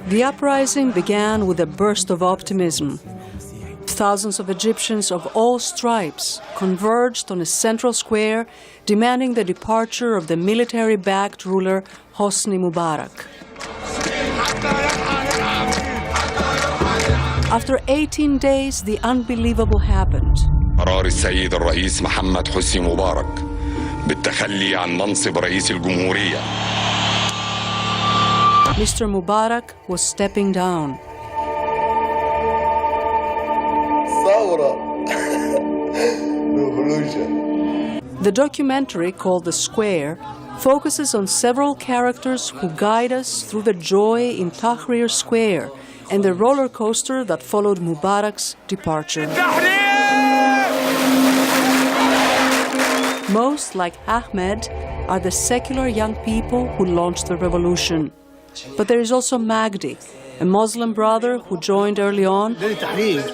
The uprising began with a burst of optimism. Thousands of Egyptians of all stripes converged on a central square demanding the departure of the military-backed ruler Hosni Mubarak. After 18 days, the unbelievable happened. قرار السيد الرئيس محمد حسني مبارك بالتخلي عن منصب رئيس الجمهورية. Mr. Mubarak was stepping down. The documentary, called The Square, focuses on several characters who guide us through the joy in Tahrir Square and the roller coaster that followed Mubarak's departure. Most, like Ahmed, are the secular young people who launched the revolution. But there is also Magdy, a Muslim brother who joined early on,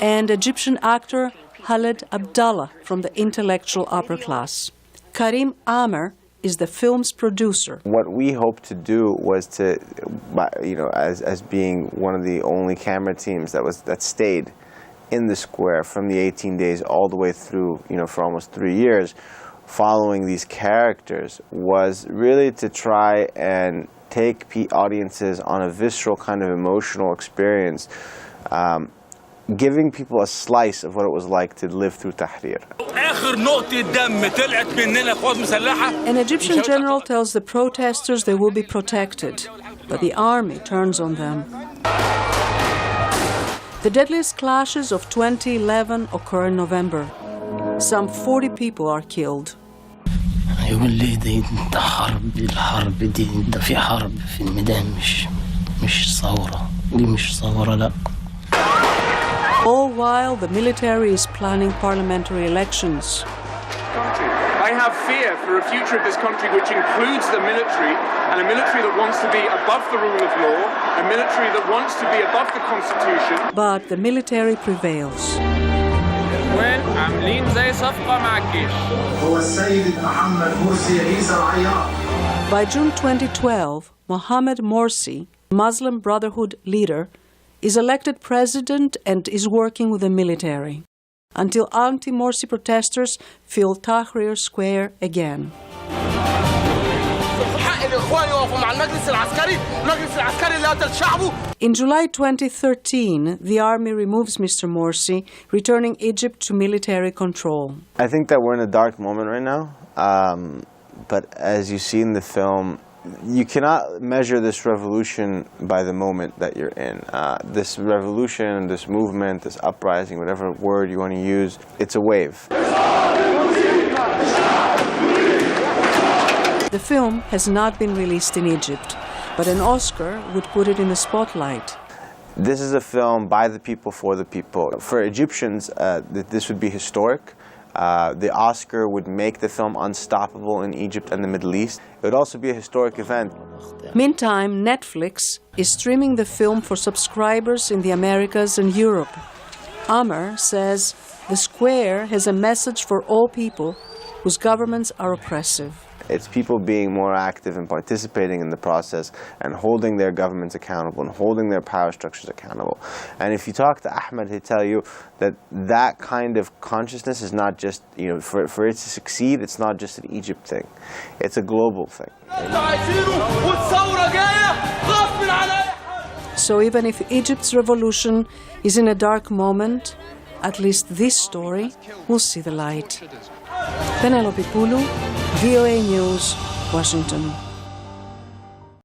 and Egyptian actor Khaled Abdallah from the intellectual upper class. Karim Amer is the film's producer. What we hoped to do was to, as being one of the only camera teams that stayed in the square from the 18 days all the way through, for almost 3 years, following these characters, was really to try and take audiences on a visceral kind of emotional experience, giving people a slice of what it was like to live through Tahrir. An Egyptian general tells the protesters they will be protected, but the army turns on them. The deadliest clashes of 2011 occur in November. Some 40 people are killed. يقول لي ده الحرب دي في حرب في الميدان مش ثورة دي مش ثورة لا. All while the military is planning parliamentary elections. I have fear for a future of this country which includes the military, and a military that wants to be above the rule of law, a military that wants to be above the constitution. But the military prevails. عاملين زي صفقة مع الجيش. هو السيد محمد مرسي عيسى العيار. By June 2012, Mohamed Morsi, Muslim Brotherhood leader, is elected president and is working with the military until anti-Morsi protesters fill Tahrir Square again. In July 2013, the army removes Mr. Morsi, returning Egypt to military control. I think that we're in a dark moment right now, but as you see in the film, you cannot measure this revolution by the moment that you're in. This revolution, this movement, this uprising, whatever word you want to use, it's a wave. The film has not been released in Egypt, but an Oscar would put it in the spotlight. This is a film by the people, for the people. For Egyptians, this would be historic. The Oscar would make the film unstoppable in Egypt and the Middle East. It would also be a historic event. Meantime, Netflix is streaming the film for subscribers in the Americas and Europe. Amer says The Square has a message for all people whose governments are oppressive. It's people being more active and participating in the process and holding their governments accountable and holding their power structures accountable. And if you talk to Ahmed, he'll tell you that that kind of consciousness is not just, for it to succeed, it's not just an Egypt thing. It's a global thing. So even if Egypt's revolution is in a dark moment, at least this story will see the light. Penelope Poulou, VOA News, Washington.